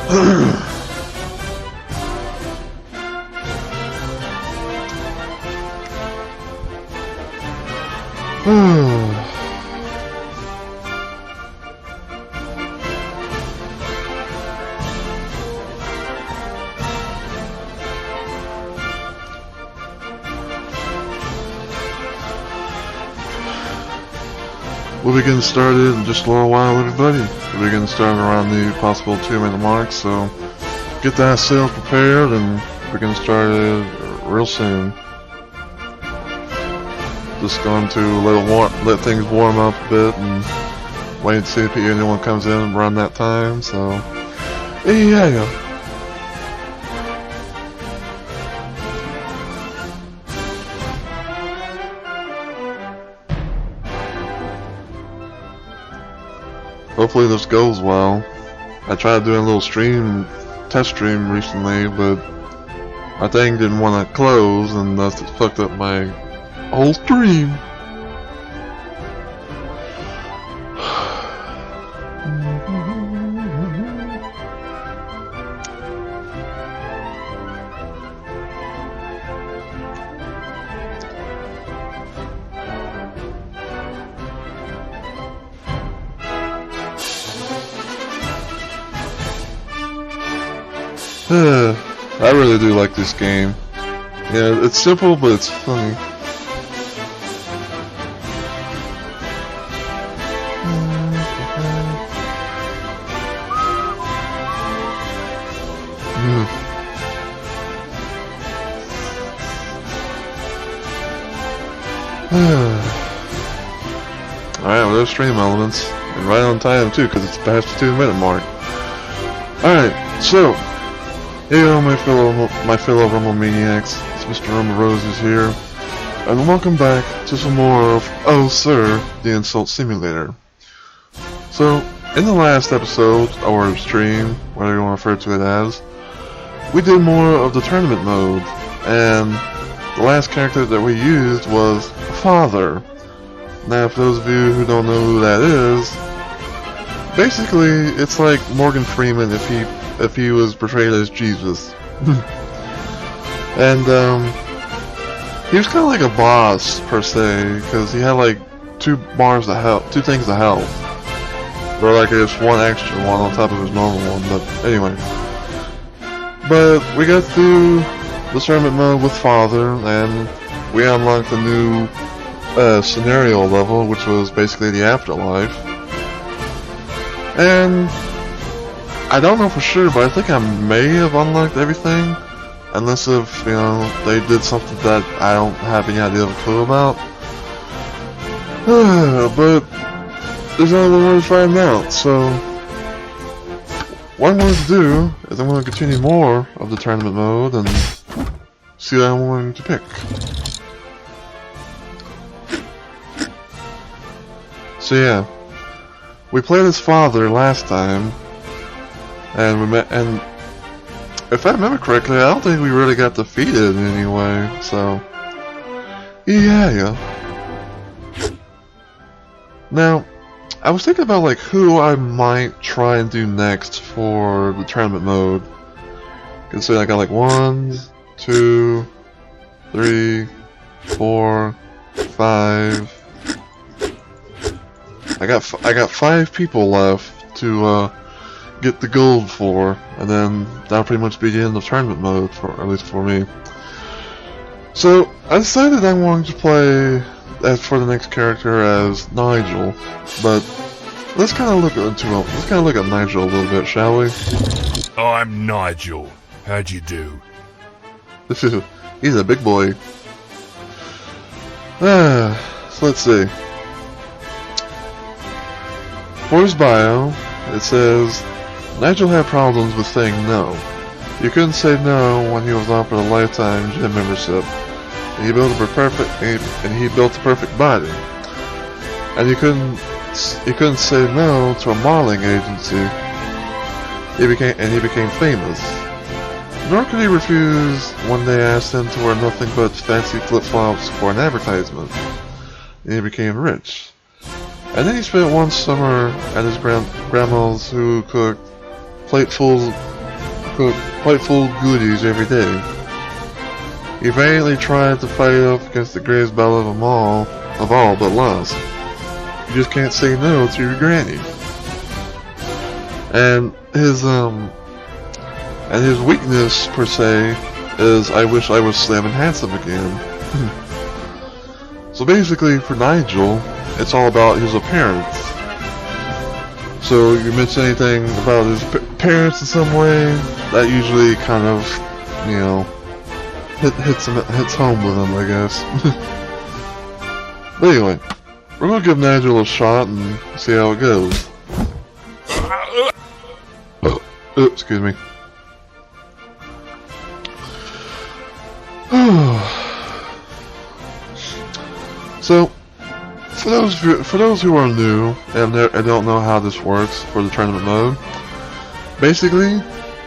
We'll be getting started in just a little while, everybody. We'll be getting started around the possible 2-minute mark, so get that sail prepared and we're getting started real soon. Just going to let things warm up a bit and wait to see if anyone comes in around that time, so yeah. Hopefully this goes well. I tried doing a little test stream recently, but my thing didn't want to close and thus it fucked up my whole stream. I really do like this game. Yeah, it's simple, but it's funny. Alright, well, there's stream elements. And right on time, too, because it's past the 2-minute mark. Alright, so hey, my fellow Rumble Maniacs, it's Mr. Rumble Roses here, and welcome back to some more of Oh Sir, the Insult Simulator. So, in the last episode, or stream, whatever you want to refer to it as, we did more of the tournament mode, and the last character that we used was Father. Now, for those of you who don't know who that is, basically, it's like Morgan Freeman if he was portrayed as Jesus. And he was kind of like a boss per se, because he had like two things of health, or like just one extra one on top of his normal one. But anyway, we got through the tournament mode with Father, and we unlocked a new scenario level, which was basically the afterlife. And I don't know for sure, but I think I may have unlocked everything, unless if, you know, they did something that I don't have any idea of a clue about. But there's only one way to find out, so what I'm going to do is I'm going to continue more of the tournament mode and see what I'm going to pick. So yeah, we played as Father last time. And if I remember correctly, I don't think we really got defeated in any way, so yeah. Now, I was thinking about like who I might try and do next for the tournament mode. Considering I got like 1, 2, 3, 4, 5. I got 5 people left to get the gold for, and then that'll pretty much be the end of tournament mode, at least for me. So I decided I wanted to play for the next character as Nigel, but let's kind of look at Nigel a little bit, shall we? I'm Nigel. How'd you do? He's a big boy. So let's see. For his bio, it says Nigel had problems with saying no. You couldn't say no when he was offered a lifetime gym membership. And he built a perfect body. And he couldn't say no to a modeling agency. He became famous. Nor could he refuse when they asked him to wear nothing but fancy flip-flops for an advertisement. And he became rich. And then he spent one summer at his grandma's, who cooked platefuls quite full of goodies every day. He valiantly tried to fight off against the greatest battle of all, but lost. You just can't say no to your granny. And his weakness per se is I wish I was slim and handsome again. So basically, for Nigel, it's all about his appearance. So you mention anything about his parents in some way, that usually kind of, you know, hits home with him, I guess. But anyway, we're gonna give Nigel a shot and see how it goes. Excuse me. So, for those who are new and don't know how this works for the tournament mode, basically,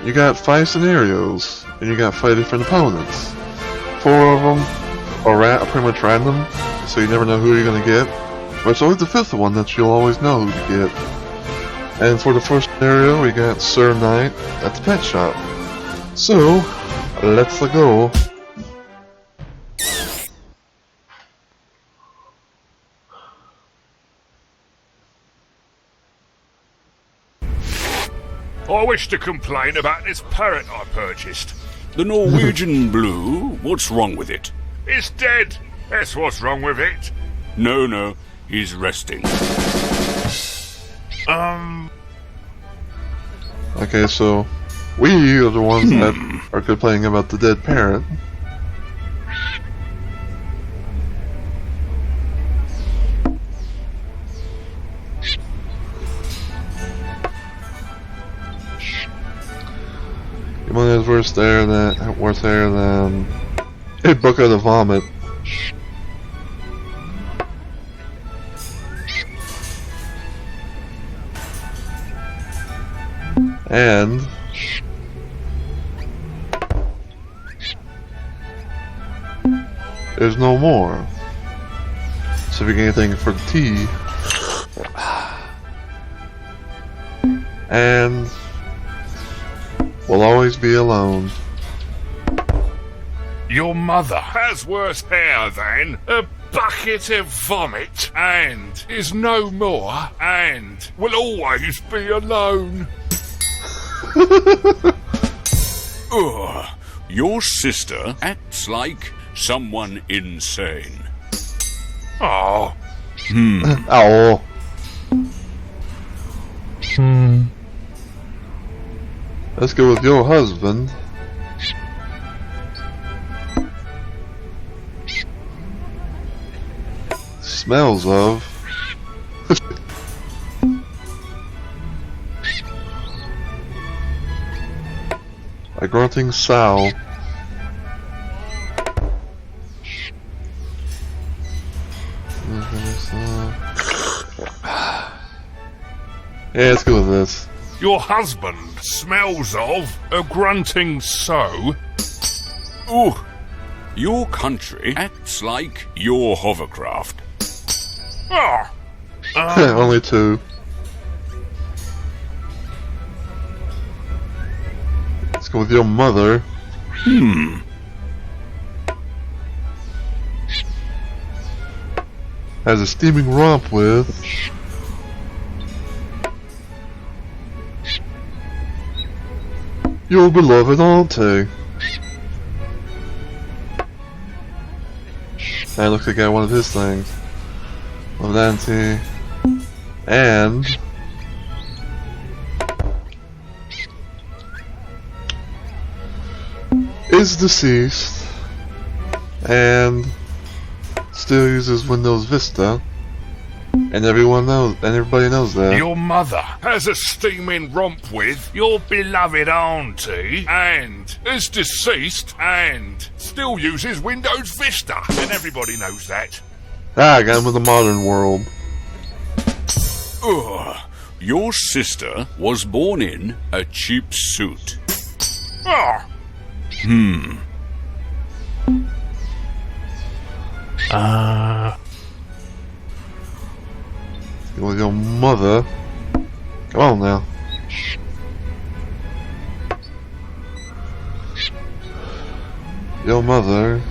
you got 5 scenarios, and you got 5 different opponents. 4 of them are pretty much random, so you never know who you're gonna get. But it's always the 5th one that you'll always know who to get. And for the first scenario, we got Sir Knight at the pet shop. So, let's go. I wish to complain about this parrot I purchased. The Norwegian blue? What's wrong with it? It's dead. That's what's wrong with it. No, he's resting. Okay, so we are the ones that are complaining about the dead parrot. One is worse there than a bucket of vomit. And there's no more. So if you get anything for the tea, and we'll always be alone. Your mother has worse hair than a bucket of vomit, and is no more, and will always be alone. Ugh, your sister acts like someone insane. Oh. Oh. Let's go with your husband. Smells of a grunting sow. Yeah, let's go with this. Your husband smells of a grunting sow. Ooh, your country acts like your hovercraft. Oh. Only 2. Let's go with your mother. Has a steaming romp with your beloved auntie. That looks like I got one of his things. Beloved auntie. And is deceased and still uses Windows Vista, and everybody knows that. Your mother has a steaming romp with your beloved auntie, and is deceased, and still uses Windows Vista, and everybody knows that. I got him in the modern world. Ugh, your sister was born in a cheap suit. Oh. With your mother. Come on now. Your mother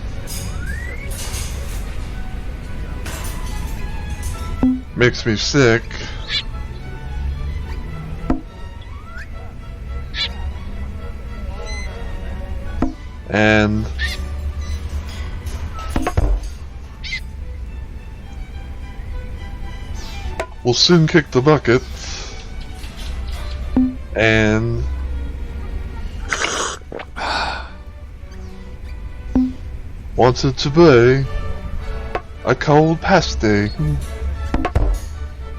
makes me sick. And we'll soon kick the bucket. And wanted to be a cold pasty.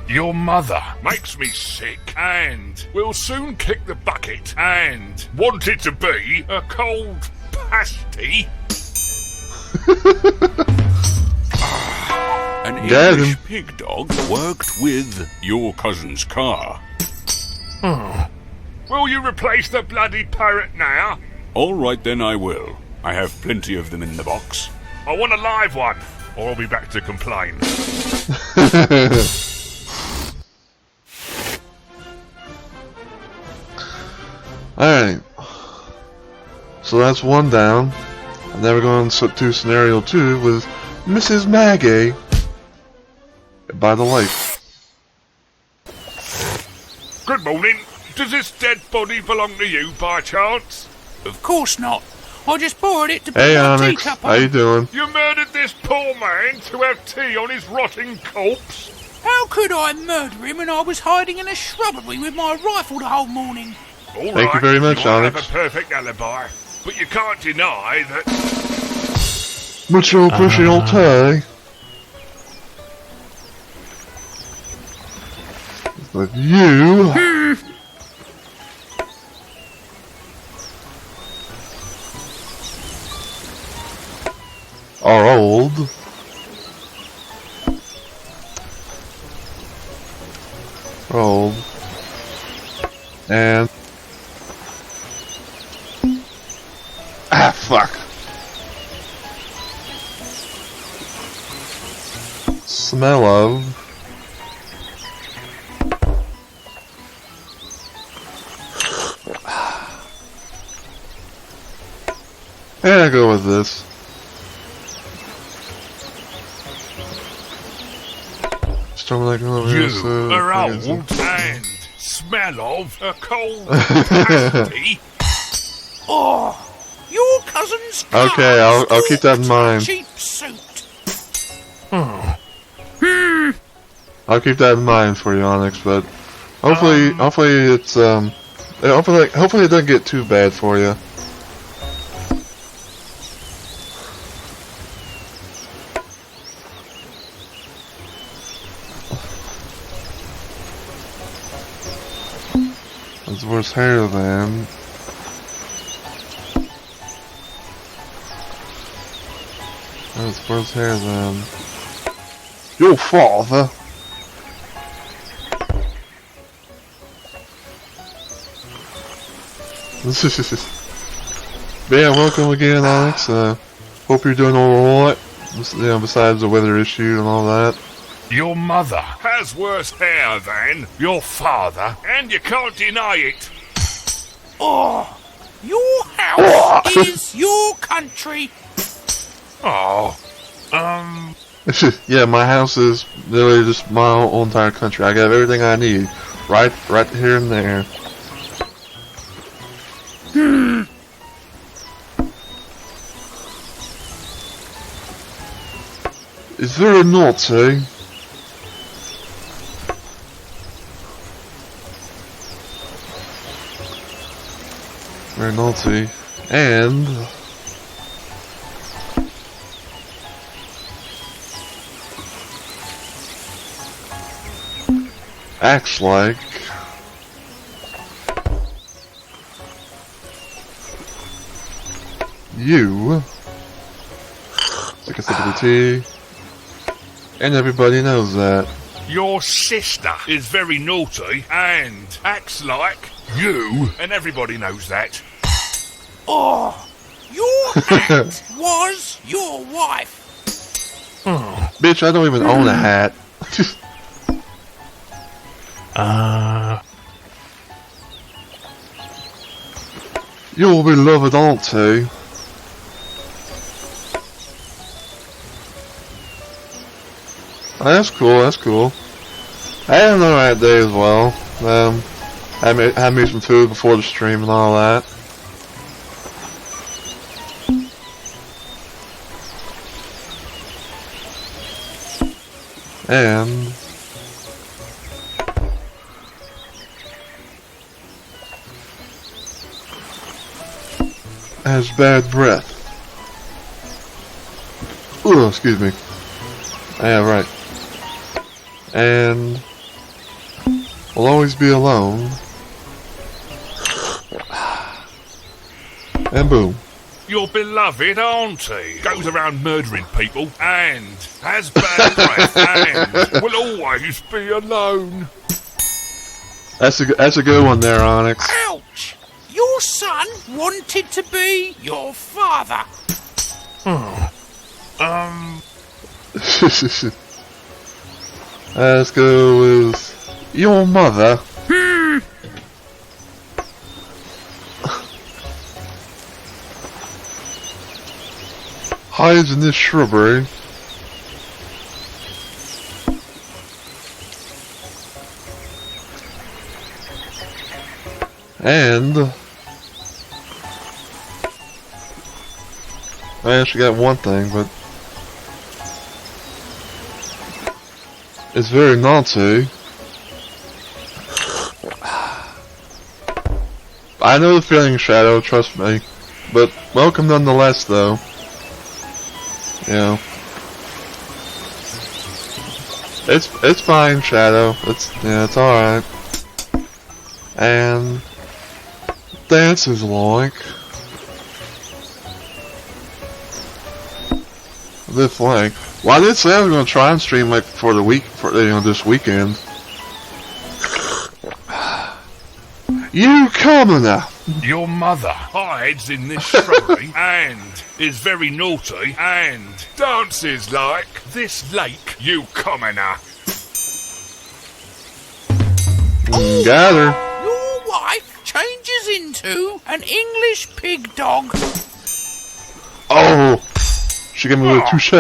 Your mother makes me sick, and will soon kick the bucket, and wanted to be a cold pasty. An Got English him. pig dog worked with your cousin's car. Will you replace the bloody parrot now? All right, then I will. I have plenty of them in the box. I want a live one, or I'll be back to complain. Alright. So that's one down. And now we're going to scenario 2 with Mrs. Maggie by the lake. Good morning. Does this dead body belong to you by chance? Of course not. I just borrowed it to put Hey my Onyx, teacup how on. you doing? You murdered this poor man to have tea on his rotting corpse? How could I murder him when I was hiding in a shrubbery with my rifle the whole morning? All Thank you right, very much, might Onyx. have a perfect alibi, but you can't deny that. Much appreciate But you are old. Old. And fuck. Smell of yeah, go with this. Storm like You are old and smell of a cold pasty. Oh, your cousin's car Okay, I'll keep that in mind. cheap suit. I'll keep that in mind for you, Onyx. But hopefully it's hopefully it doesn't get too bad for you. That's worse hair than. That's worse hair than. Your father. Yeah, welcome again, Onyx. Hope you're doing alright. Besides the weather issue and all that. Your mother has worse hair than your father, and you can't deny it. Oh, your house is your country. Oh, Yeah, my house is literally just my whole entire country. I got everything I need, right here and there. It's very naughty. Very naughty, and acts like you. Take a sip of the tea, and everybody knows that. your sister is very naughty and acts like you, and everybody knows that. Oh, your hat was your wife. Bitch, I don't even own a hat. Your beloved auntie That's cool, that's cool. I had an alright day as well. Had me some food before the stream and all that. And has bad breath. Ooh, excuse me. Yeah, right. And will always be alone. And boom. Your beloved auntie goes around murdering people and has bad breath and will always be alone. That's a good one there, Onyx. Ouch! Your son wanted to be your father. Let's go with your mother. Hides in this shrubbery. And I actually got one thing, but it's very naughty. I know the feeling, Shadow, trust me. But welcome nonetheless, though. You know. It's fine, Shadow. It's alright. And dances like this like. Well, I did say I was gonna try and stream like for the week this weekend. You commoner! Your mother hides in this shrubbery and is very naughty and dances like this lake, you commoner. Got her. Your wife changes into an English pig dog. Oh! She gave me a touche.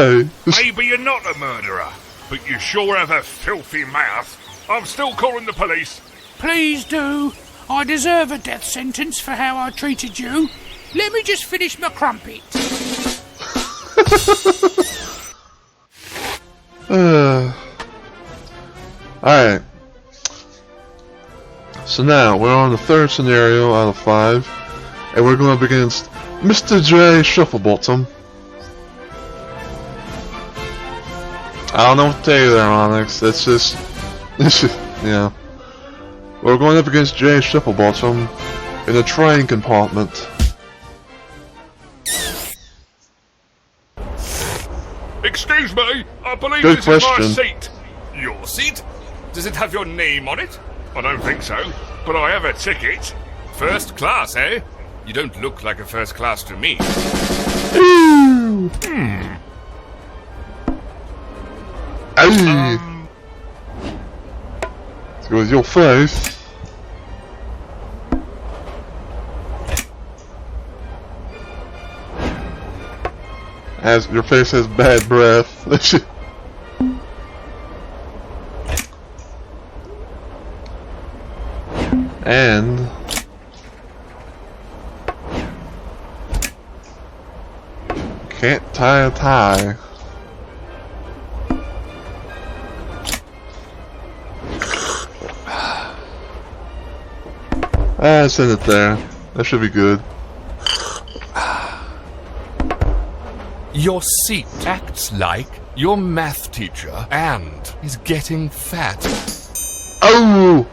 Maybe you're not a murderer, but you sure have a filthy mouth. I'm still calling the police. Please do. I deserve a death sentence for how I treated you. Let me just finish my crumpet. Alright. So now, we're on the third scenario out of 5. And we're going up against Mr. J. Shufflebottom. I don't know what to tell you there, Onyx. It's just... yeah. We're going up against Jay Shufflebottom in a train compartment. Excuse me, I believe Good this question. is my seat. Your seat? Does it have your name on it? I don't think so, but I have a ticket. First class, eh? You don't look like a first class to me. Hey! Let's go with your face. As your face has bad breath. And can't tie a tie. Send it there. That should be good. Your seat acts like your math teacher and is getting fat. Oh!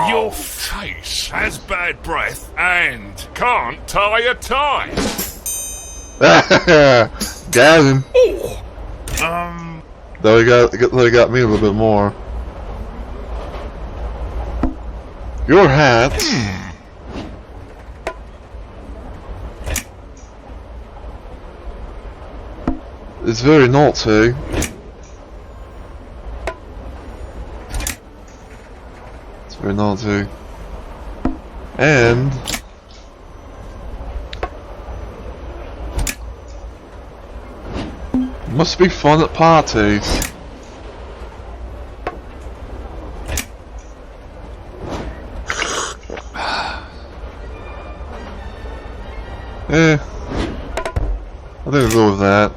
Your face has bad breath and can't tie a tie. Got him. Oh. Though he got me a little bit more. Your hat is very naughty. It's very naughty. And Must be fun at parties. I think I'll go with that.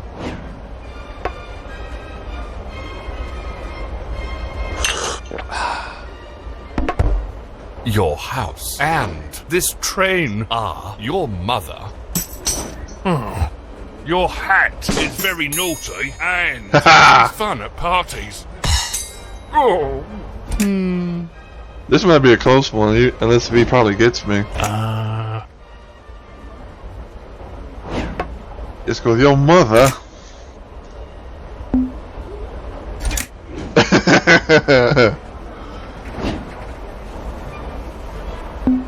Your house and this train are your mother. Your hat is very naughty and fun at parties. Oh. This might be a close one, unless he probably gets me. Let's go with your mother.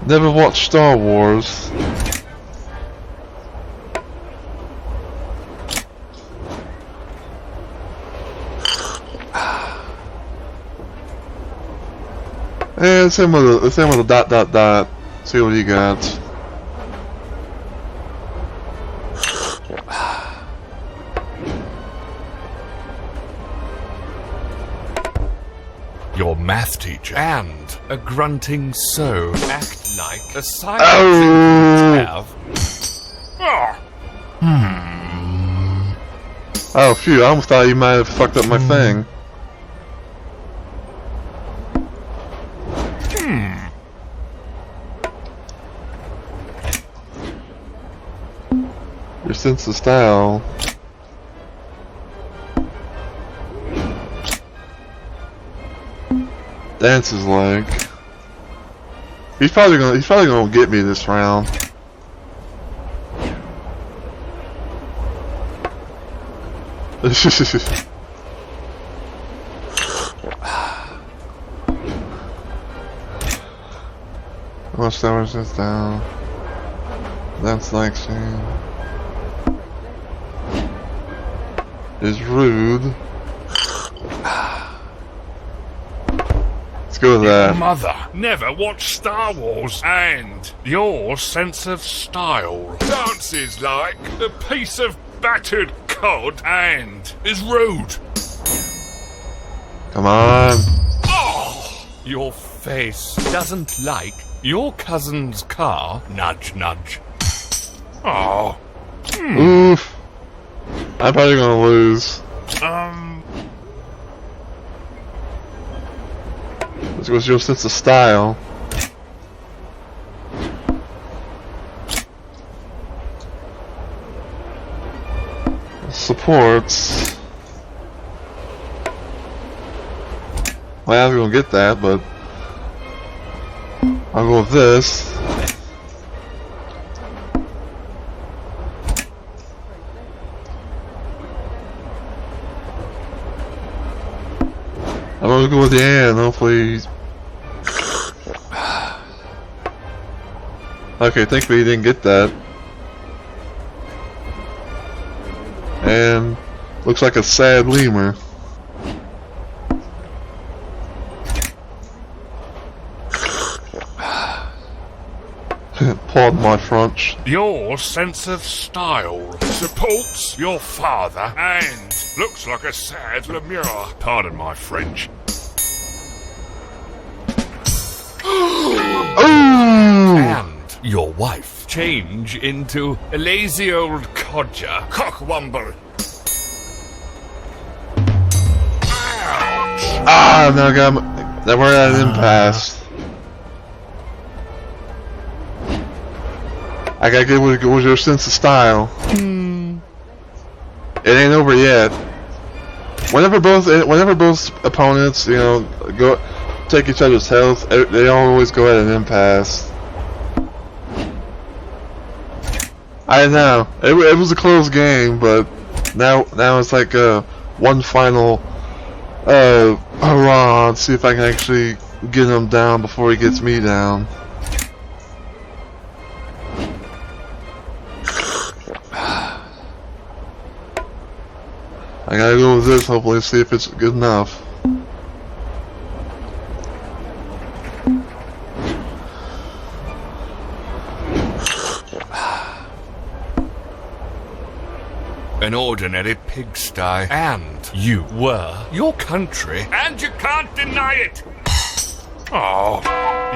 Never watched Star Wars. Let's hit him with a dot dot dot. See what he got. Your math teacher and a grunting so act like a silent have. Oh, phew, I almost thought you might have fucked up my thing. Your sense of style. Dance is like. He's probably gonna get me this round. Watch that was just down. That's like saying is rude. Let's go with that. Mother never watched Star Wars and your sense of style dances like a piece of battered cod and is rude. Come on. Oh, your face doesn't like your cousin's car. Nudge, nudge. Oh. Oof. I'm probably gonna lose. Let's go with your sense of style. Supports. Well, I was gonna get that, but I'll go with this. I'm gonna go with the end, hopefully. Okay, thankfully he didn't get that. And looks like a sad lemur. Pardon my French. Your sense of style supports your father and looks like a sad lemur. Pardon my French. And your wife change into a lazy old codger cockwomble. Ah, now we're at an impasse. I gotta get with your sense of style. It ain't over yet. Whenever both opponents, you know, go take each other's health, they always go at an impasse. I know it was a close game, but now it's like one final hurrah, and see if I can actually get him down before he gets me down. I gotta go with this, hopefully, see if it's good enough. an ordinary pigsty. And you were your country. And you can't deny it. Oh,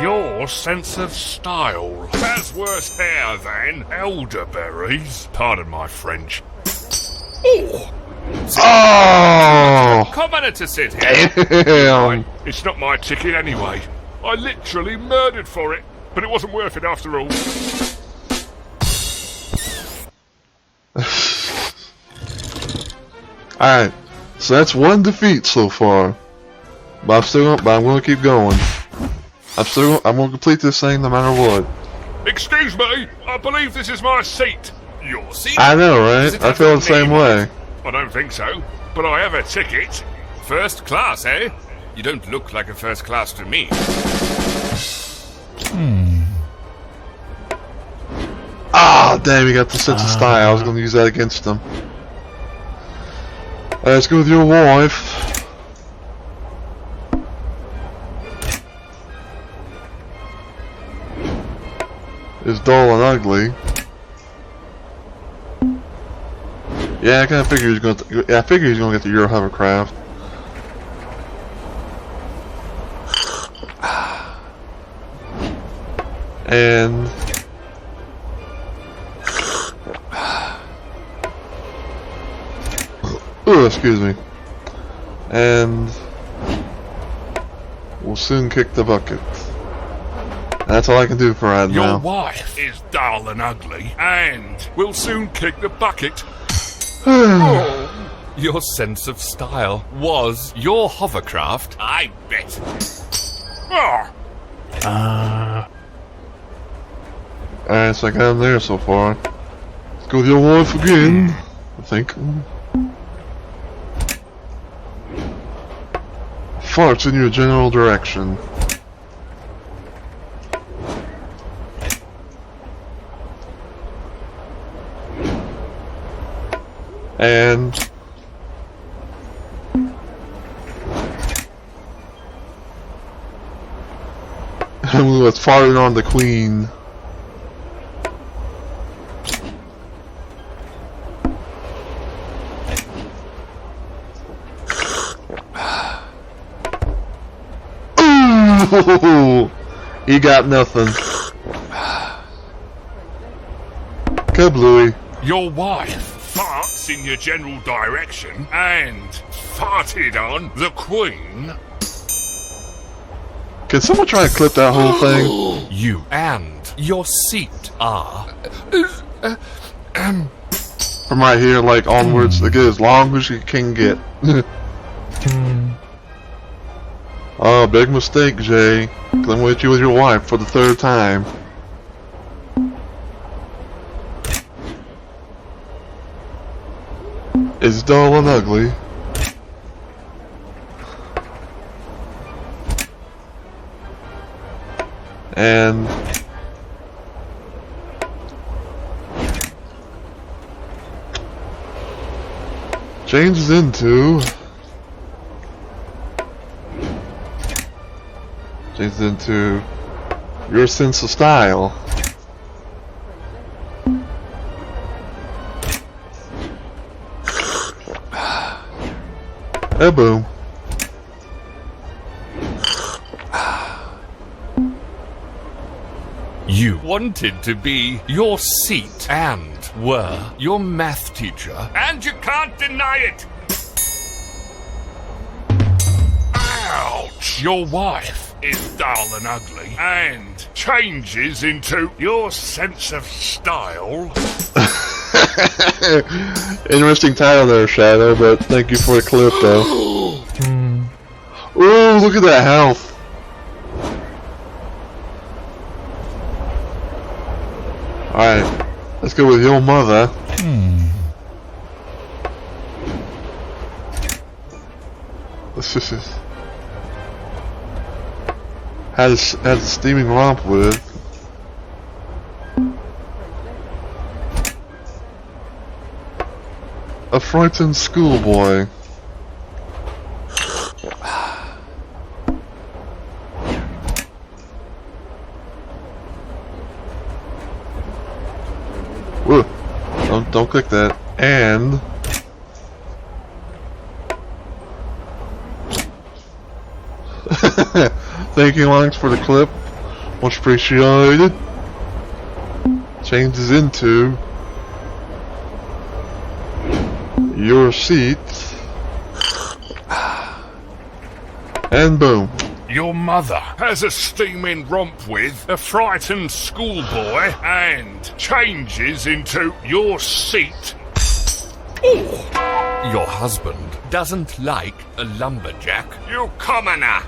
your sense of style has worse hair than elderberries. Pardon my French. Oh! Oh! Commoner to sit here. Damn! It's not my ticket anyway. I literally murdered for it, but it wasn't worth it after all. Alright, so that's one defeat so far. But I'm gonna keep going. I'm gonna complete this thing no matter what. Excuse me, I believe this is my seat. Your seat? I know, right? I feel the same way. I don't think so, but I have a ticket. First class, eh? You don't look like a first class to me. Ah, damn, he got the sense of style. I was gonna use that against him. Alright, let's go with your wife. Is dull and ugly. Yeah, I kind of figured he's going to. Yeah, I figured he's going to get the Euro hovercraft. And oh, excuse me. And we'll soon kick the bucket. That's all I can do for right now. Your wife is dull and ugly, and will soon kick the bucket. Your sense of style was your hovercraft, I bet. Alright, so I got him there so far. Let's go with your wife again, I think. Farts in your general direction. And let's fire on the queen. Ooh, he got nothing. Kablooey. Your wife farts in your general direction and farted on the queen. Can someone try and clip that whole thing? You and your seat are From right here, like, onwards, to get as long as you can get. Oh, big mistake, Jay. 'Cause I'm with you with your wife for the third time. It's dull and ugly. And changes into your sense of style. Hey, boom. You wanted to be your seat and were your math teacher, and you can't deny it. Ouch! Your wife is dull and ugly and changes into your sense of style. Interesting title there, Shadow, but thank you for the clip, though. Ooh, look at that health. Alright, let's go with your mother. Had a steaming romp with. A frightened schoolboy. Whoa. Don't click that. And Thank you, Lance, for the clip. Much appreciated. Changes into your seat. And boom. Your mother has a steaming romp with a frightened schoolboy and changes into your seat. Ooh. Your husband doesn't like a lumberjack. You commoner!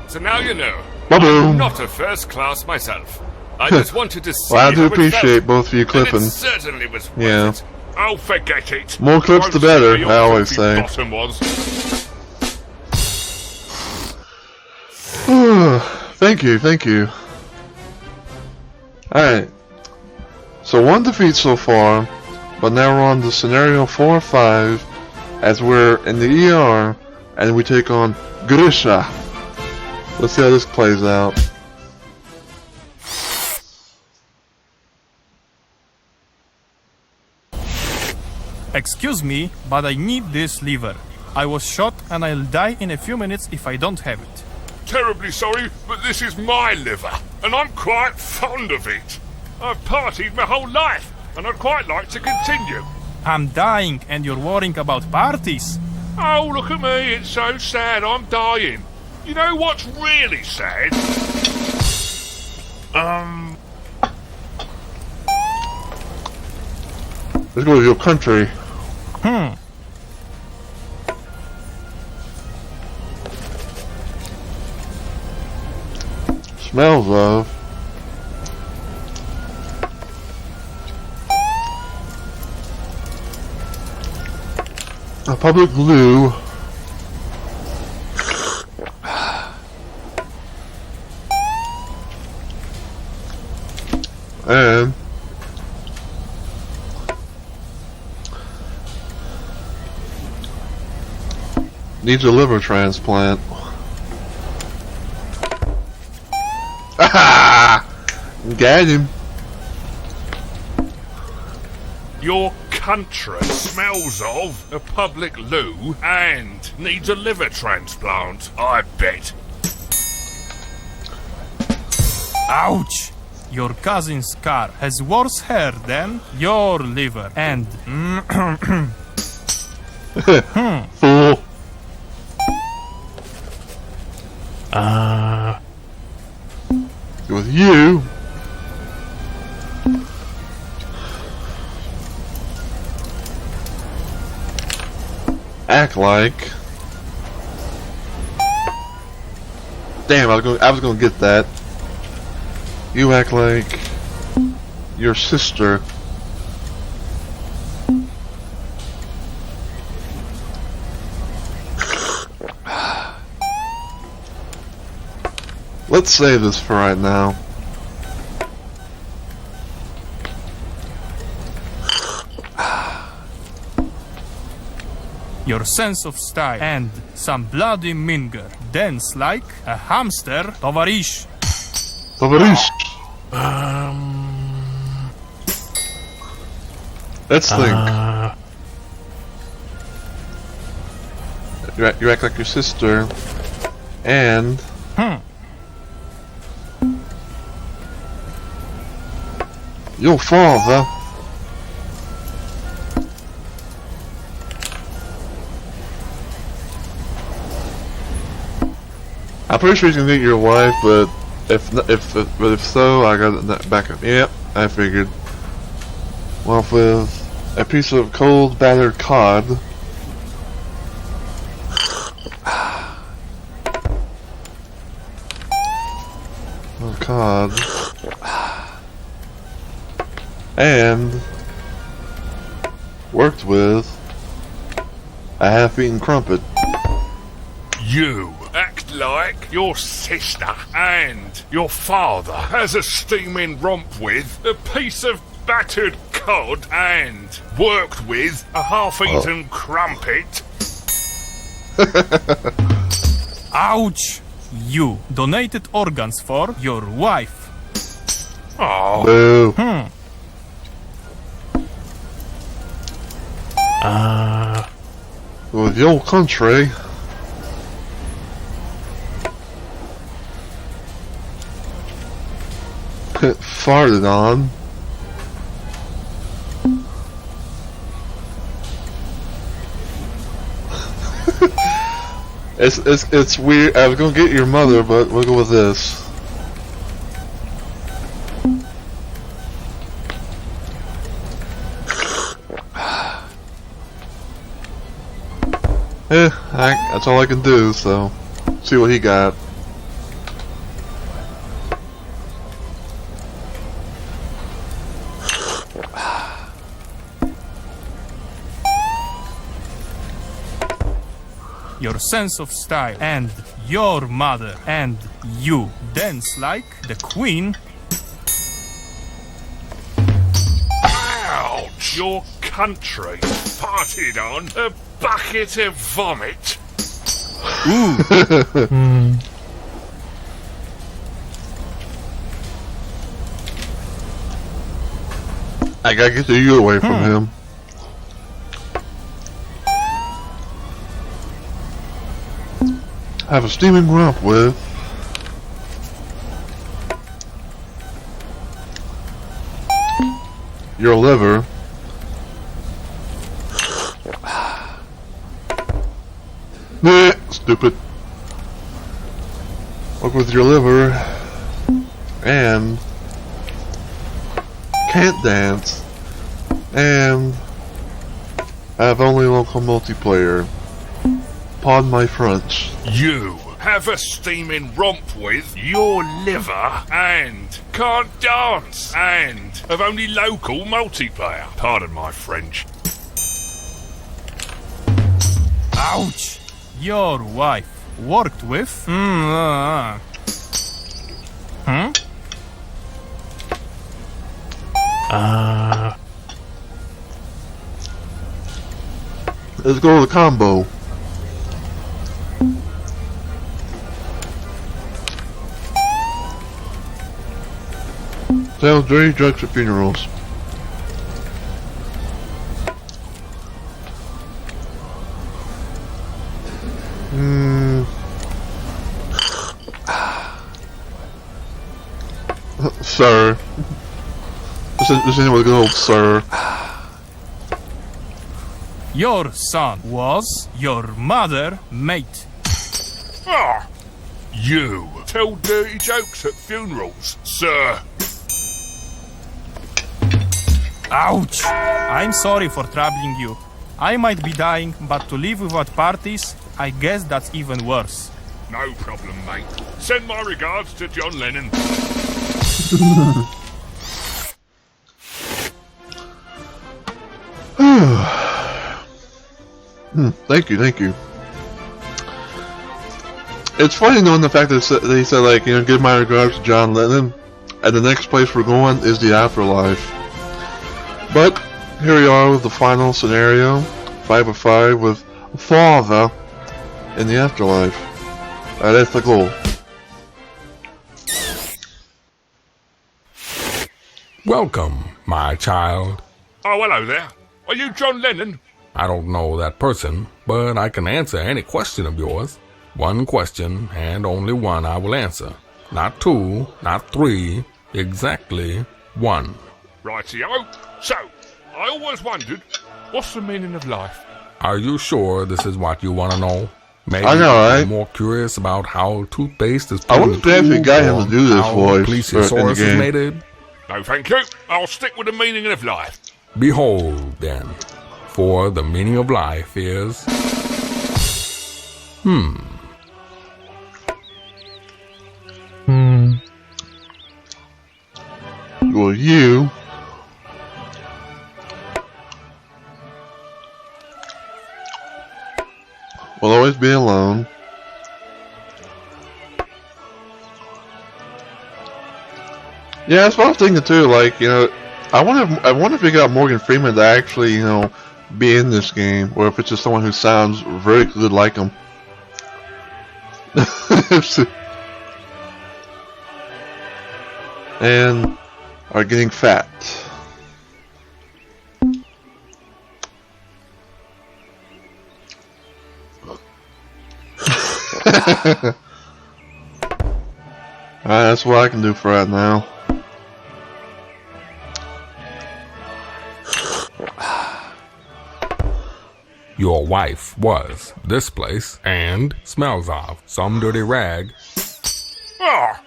So now you know. Ba-boom. I'm not a first class myself. I just wanted to see Well, I do how it appreciate felt. both of you And clipping. it certainly was worth Yeah. it. Oh, forget it. More clips the Don't see better, where your I always filthy say. bottom was. Thank you. Alright. So 1 defeat so far, but now we're on to scenario 4 or 5, as we're in the ER, and we take on Grisha. Let's see how this plays out. Excuse me, but I need this lever. I was shot and I'll die in a few minutes if I don't have it. Terribly sorry, but this is my liver, and I'm quite fond of it. I've partied my whole life, and I'd quite like to continue. I'm dying and you're worrying about parties. Oh, look at me, it's so sad I'm dying. You know what's really sad? Let's go to your country. Smells of a public loo. And needs a liver transplant. Got him. Your country smells of a public loo and needs a liver transplant, I bet. Ouch! Your cousin's car has worse hair than your liver and Fool. With you. Act like. Damn, I was gonna get that. You act like your sister. Let's save this for right now. your sense of style and some bloody minger. Dance like a hamster, tovarish. Tovarish. Let's think. You act like your sister, and your father. I'm pretty sure you can get your wife, but if so, I got that back up. Yep, I figured. Well, with a piece of cold battered cod. Cod. And worked with a half-eaten crumpet. You act like your sister and your father has a steaming romp with a piece of battered cod and worked with a half-eaten crumpet. Ouch! You donated organs for your wife. Oh, Boo. Uh, With your country. farted on. It's weird. I was gonna get your mother, but we'll go with this. That's all I can do, so see what he got. Your sense of style and your mother and you dance like the queen. Ouch! Your country farted on a bucket of vomit. Ooh. I gotta get you away from him. Have a steaming rump with your liver. Nah, stupid. Work with your liver and can't dance and have only local multiplayer. Pardon my French. You have a steaming romp with your liver and can't dance and have only local multiplayer. Pardon my French. Ouch! Your wife worked with? Let's go to the combo. Sales dirty drugs at funerals. Sir. This is with good old sir. Your son was your mother mate. Ah! You tell dirty jokes at funerals, sir. Ouch! I'm sorry for troubling you. I might be dying, but to live without parties, I guess that's even worse. No problem, mate. Send my regards to John Lennon. Thank you. It's funny knowing the fact that they said, like, you know, give my regards to John Lennon, and the next place we're going is the afterlife. But here we are with the final scenario, 5 of 5 with father in the afterlife. That's the goal. Welcome, my child. Oh, hello there. Are you John Lennon? I don't know that person, but I can answer any question of yours. One question, and only one I will answer. Not two, not three, exactly one. Rightio. So, I always wondered, what's the meaning of life? Are you sure this is what you want to know? Maybe I know, right? you're more curious about how toothpaste is I wonder if they actually got him to do this voice Plesiosaurus is mated. No, thank you. I'll stick with the meaning of life. Behold, then, for the meaning of life is... Well, you will always be alone. Yeah, that's what I was thinking too. Like, you know, I want to figure out Morgan Freeman to actually, you know, be in this game, or if it's just someone who sounds very good like him. And are getting fat. Alright, that's what I can do for right now. your wife was this place and smells of some dirty rag. Ah,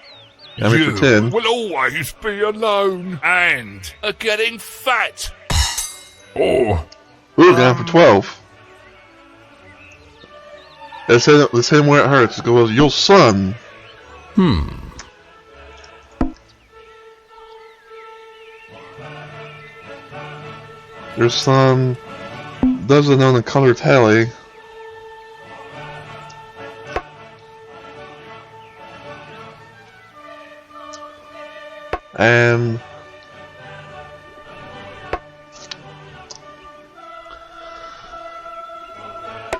Let me you pretend. will always be alone and are getting fat. Oh, Ooh, down for 12. Let's hit him where it hurts. It goes, your son. Your son doesn't own a color tally. And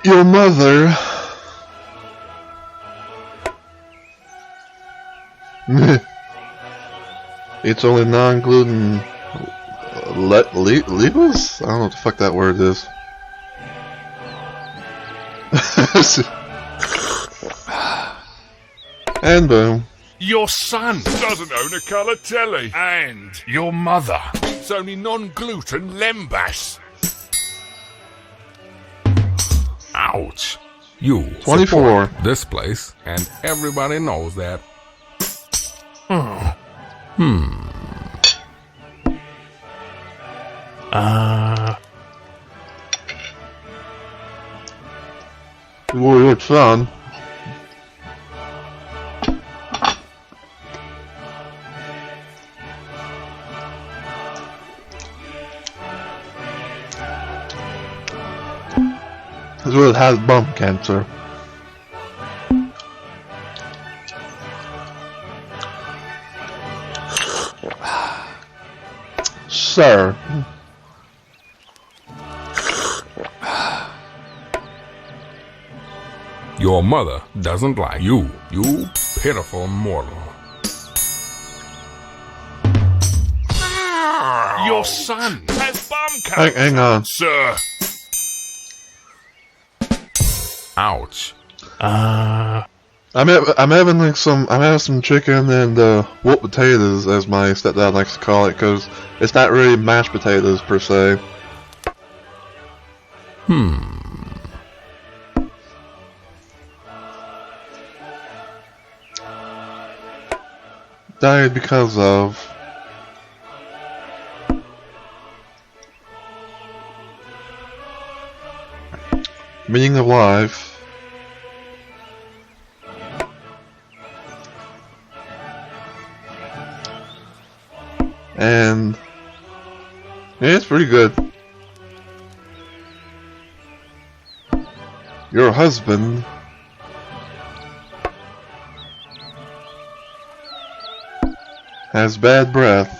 your mother it's only non-gluten levels? I don't know what the fuck that word is. And boom. Your son doesn't own a colour telly. And your mother eats only non-gluten lembas. ouch. You 24. support this place, and everybody knows that. Well, your son. As well as has bum cancer. Sir. Your mother doesn't like you, you pitiful mortal. Your son has bum cancer, Hang on. sir. Ouch. I'm having like I'm having some chicken and whooped potatoes, as my stepdad likes to call it, because it's not really mashed potatoes per se. Died because of meaning of life. And yeah, it's pretty good. Your husband has bad breath.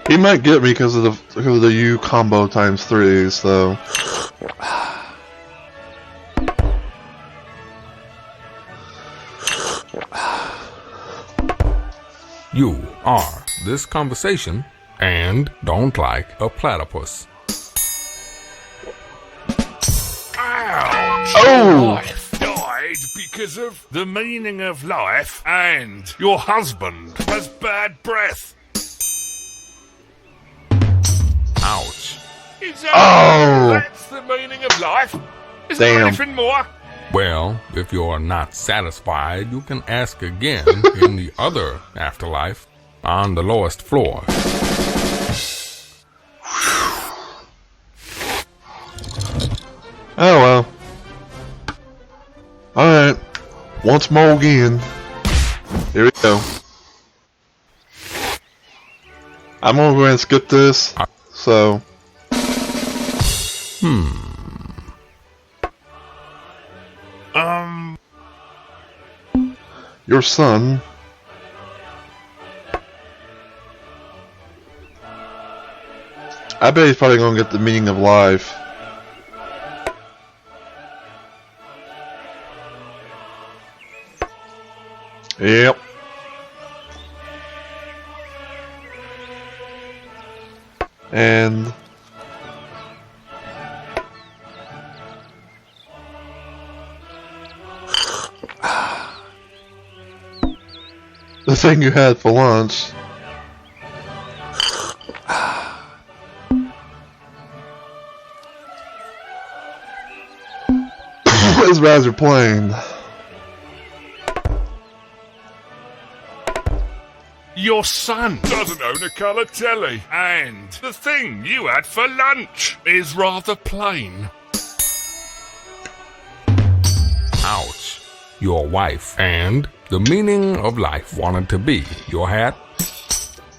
He might get me because of the U combo times 3, so You are this conversation and don't like a platypus. Ouch! Oh! Life died because of the meaning of life, and your husband has bad breath. Ouch. Is that, Oh! That's the meaning of life? Is there Damn. anything more? Well, if you're not satisfied, you can ask again in the other afterlife on the lowest floor. oh well. Alright. Once more again. Here we go. I'm gonna go ahead and skip this. So your son I bet he's probably gonna get the meaning of life. Yep. And the thing you had for lunch. is rather plain. Your son doesn't own a colour telly, and the thing you had for lunch is rather plain. Ouch. Your wife and the meaning of life wanted to be your hat.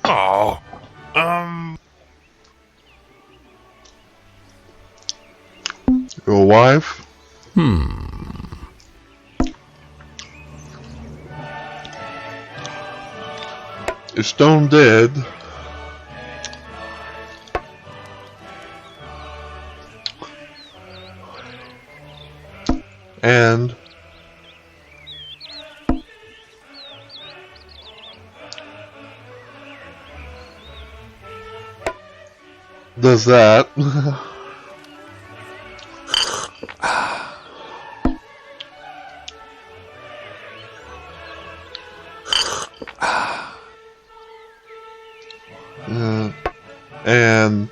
Oh, Your wife? Is stone dead. And does that. And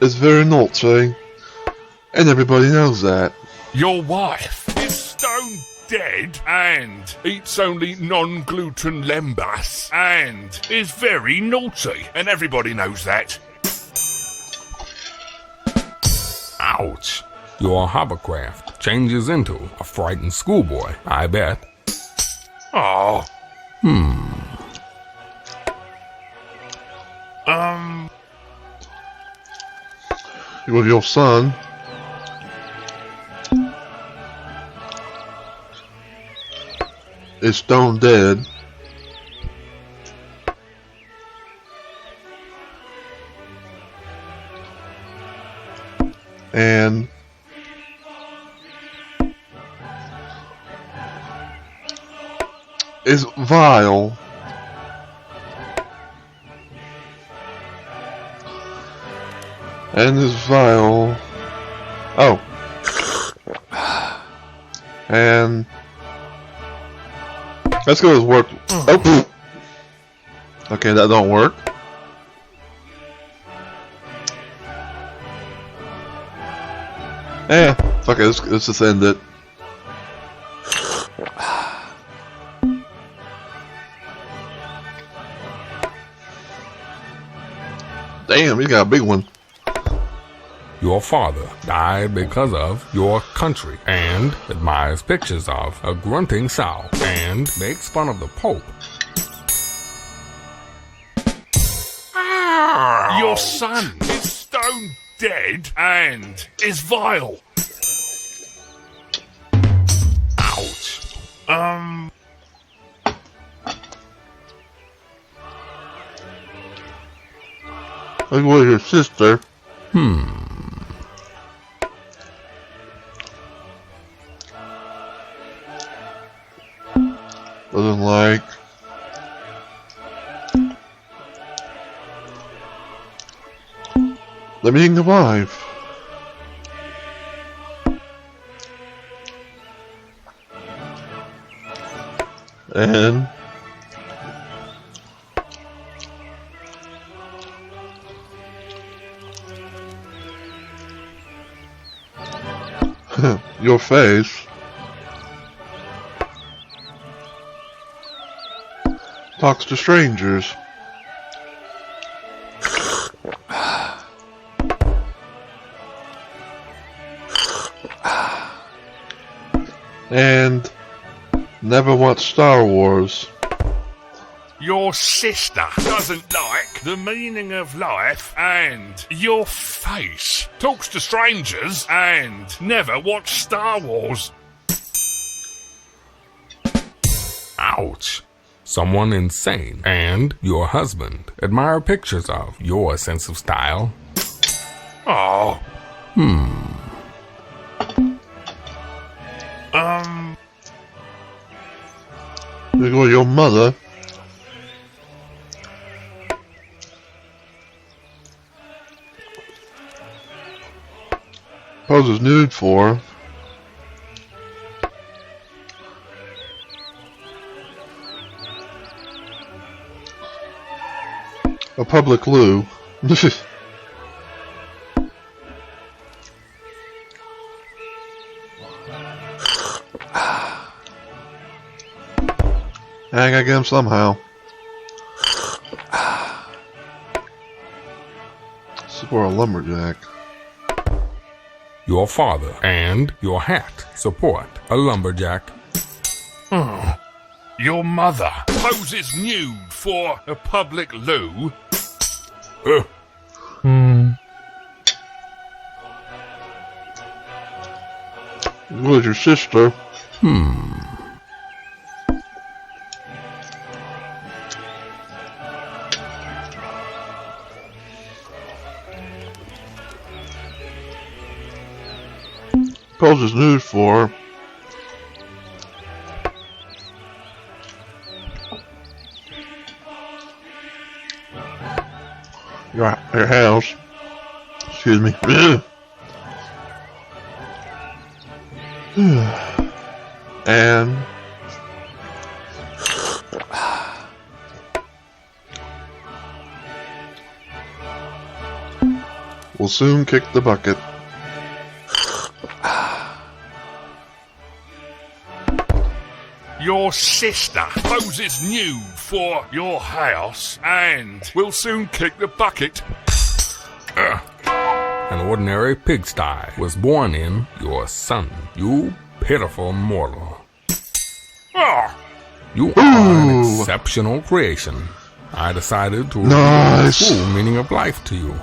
it's very naughty, and everybody knows that. your wife is stone dead and eats only non-gluten lembas and is very naughty, and everybody knows that. Ouch. Your hovercraft changes into a frightened schoolboy, I bet. Oh. With your son. Is stone dead. And is vile. And is vile. Oh. And let's go with work. Oh. Okay, that don't work. Fuck it, let's just end it. Damn, he got a big one. Your father died because of your country and admires pictures of a grunting sow and makes fun of the Pope. Your son is stone dead and is vile. Ouch. Look with your sister. Doesn't like. The meaning of life. And your face talks to strangers. And never watched Star Wars. Your sister doesn't like the meaning of life, and your face talks to strangers and never watched Star Wars. Ouch. Someone insane and your husband admire pictures of your sense of style. Oh. Look at your mother. Poses nude for. A public loo. I gotta get him somehow. Support a lumberjack. Your father and your hat support a lumberjack. Your mother poses nude for a public loo. Who's your sister? Poses nude for. Your house. Excuse me. And we'll soon kick the bucket. Your sister poses nude for your house and will soon kick the bucket. An ordinary pigsty was born in your son, you pitiful mortal. Ah, You are an exceptional creation. I decided to reveal the Nice. full meaning of life to you.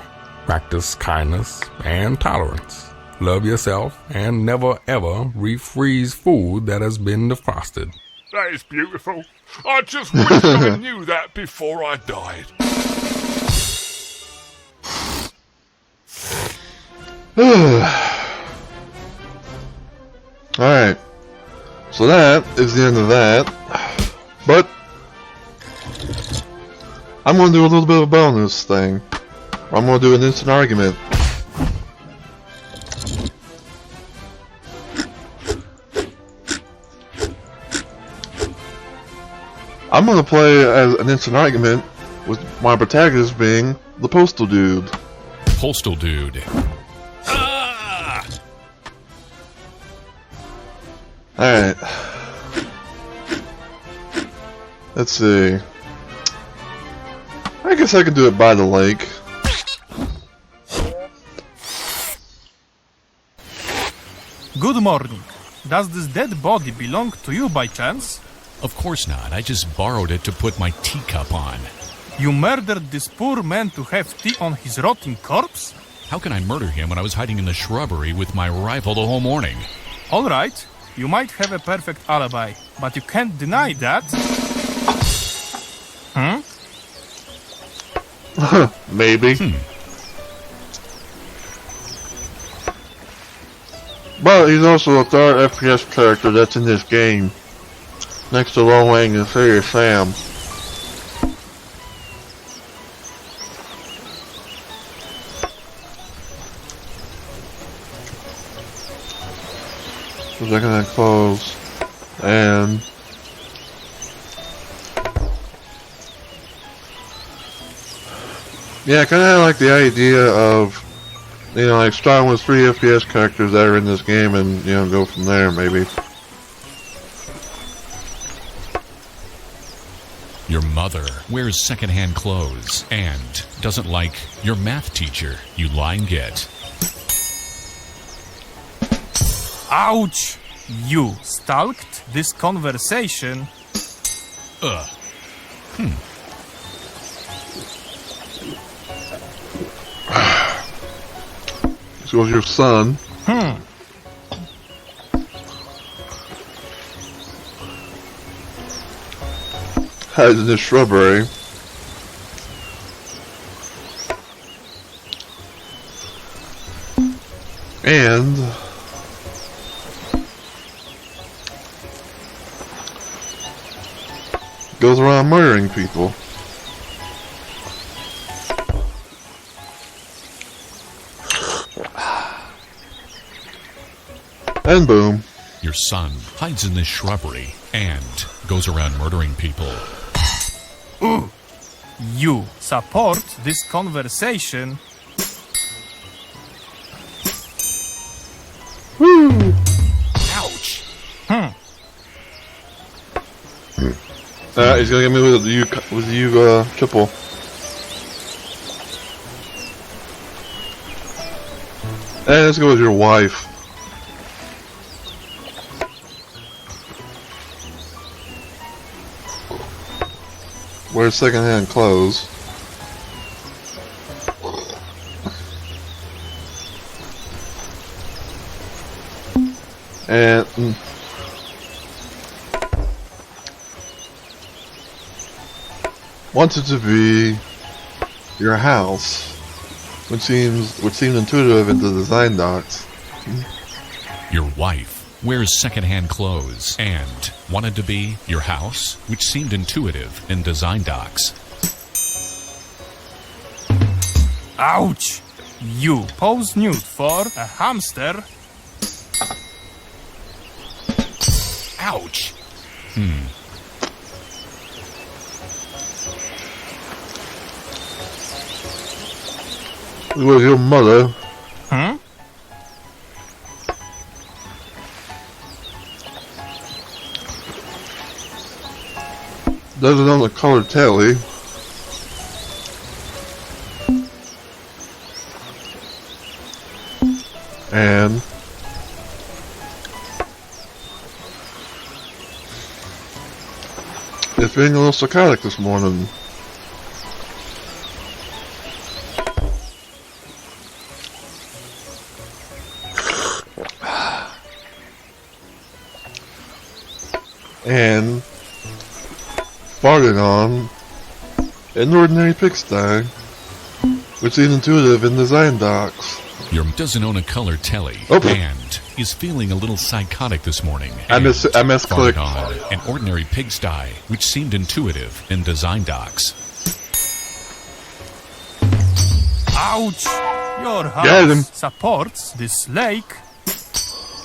Practice kindness and tolerance. Love yourself and never ever refreeze food that has been defrosted. that is beautiful. I just wish I knew that before I died. Alright. So that is the end of that. But I'm going to do a little bit of a bonus thing. I'm going to do an instant argument. I'm going to play as an instant argument with my protagonist being the postal dude. Postal dude. Alright. Let's see. I guess I can do it by the lake. Good morning. Does this dead body belong to you by chance? Of course not. I just borrowed it to put my teacup on. You murdered this poor man to have tea on his rotting corpse? How can I murder him when I was hiding in the shrubbery with my rifle the whole morning? All right, you might have a perfect alibi, but you can't deny that. Maybe. But he's also a third FPS character that's in this game. Next to Long Wang and Serious Sam. So they're gonna close. And yeah, I kinda like the idea of, you know, like starting with 3 FPS characters that are in this game and, you know, go from there maybe. Your mother wears secondhand clothes and doesn't like your math teacher, you lying git. Ouch! You stalked this conversation. This was your son. Hides in the shrubbery. And goes around murdering people. And boom. Your son hides in this shrubbery and goes around murdering people. You support this conversation. Ouch! He's gonna get me with you triple. And let's go with your wife. Wear secondhand clothes. And wanted to be your house, which seemed intuitive in the design docs. Your wife wears secondhand clothes and wanted to be your house, which seemed intuitive in design docs. Ouch! You pose nude for a hamster. Ouch! It was your mother. Huh? Doesn't own a colored telly. And it's being a little psychotic this morning. And farted on an ordinary pigsty, which is intuitive in design docs. Your doesn't own a color telly and is feeling a little psychotic this morning. I misclicked on an ordinary pigsty, which seemed intuitive in design docs. Ouch! Your Get him. house supports this lake.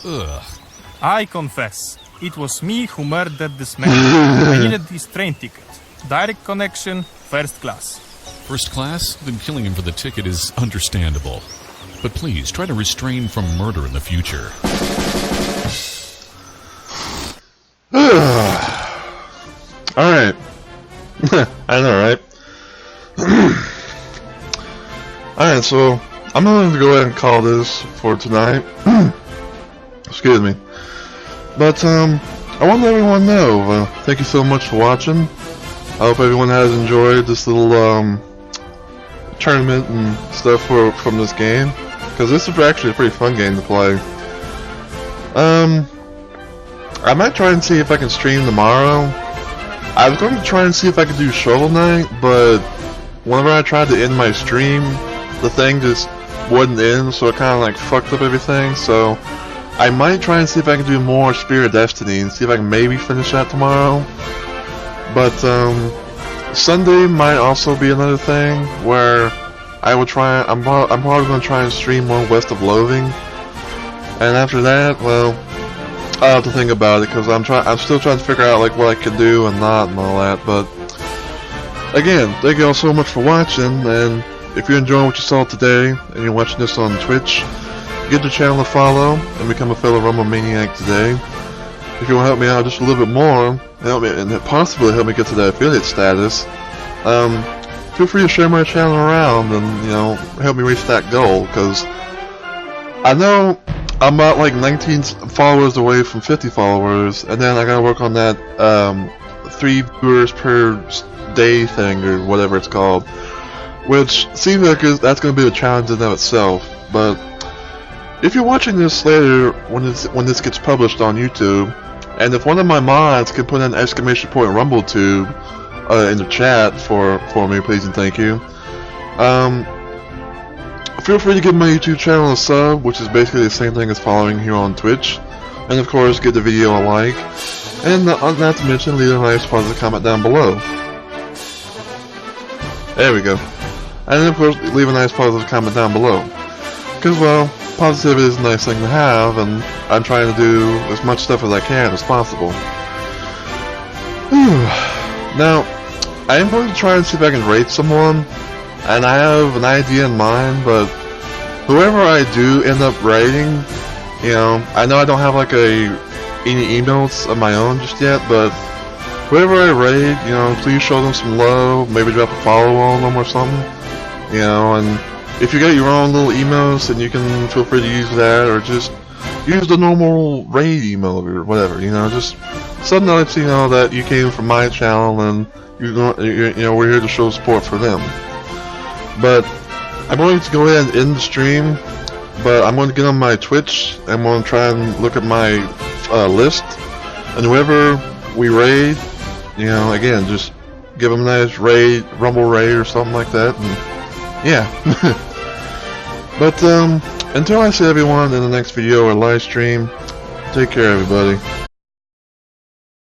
Ugh. I confess, it was me who murdered this man. I needed his train ticket. Direct connection, first class. First class? Then killing him for the ticket is understandable. But please, try to restrain from murder in the future. Alright. I know, right? Alright, so I'm going to go ahead and call this for tonight. Excuse me. But, I want to let everyone know, thank you so much for watching. I hope everyone has enjoyed this little, tournament and stuff from this game. Because this is actually a pretty fun game to play. I might try and see if I can stream tomorrow. I was going to try and see if I could do Shovel Knight, but whenever I tried to end my stream, the thing just wouldn't end, so it kind of like fucked up everything. So I might try and see if I can do more Spear of Destiny and see if I can maybe finish that tomorrow. But Sunday might also be another thing where I will try. I'm probably going to try and stream more West of Loathing, and after that, well, I'll have to think about it because I'm still trying to figure out like what I can do and not and all that. But again, thank you all so much for watching, and if you're enjoying what you saw today and you're watching this on Twitch, give the channel a follow and become a fellow Rumble Maniac today. If you want to help me out just a little bit more, help me and possibly help me get to that affiliate status, feel free to share my channel around and, you know, help me reach that goal, because I know I'm about like 19 followers away from 50 followers, and then I gotta work on that 3 viewers per day thing, or whatever it's called, which seems like that's gonna be a challenge in and of itself. But if you're watching this later, when this gets published on YouTube, and if one of my mods can put an exclamation point RumbleTube in the chat for me, please and thank you. Feel free to give my YouTube channel a sub, which is basically the same thing as following here on Twitch, and of course give the video a like, and not to mention leave a nice positive comment down below. There we go. And then of course leave a nice positive comment down below, because well, positivity is a nice thing to have, and I'm trying to do as much stuff as I can as possible. Now, I am going to try and see if I can rate someone, and I have an idea in mind, but whoever I do end up rating, you know I don't have like any emails of my own just yet, but whoever I raid, you know, please show them some love, maybe drop a follow on them or something, you know, and if you got your own little emails, then you can feel free to use that, or just use the normal raid email or whatever, you know, just something that lets you know that you came from my channel and you know, we're here to show support for them. But I'm going to go ahead and end the stream, but I'm going to get on my Twitch, I'm going to try and look at my list, and whoever we raid, you know, again, just give them a nice raid, rumble raid or something like that, and yeah. But until I see everyone in the next video or live stream, take care everybody.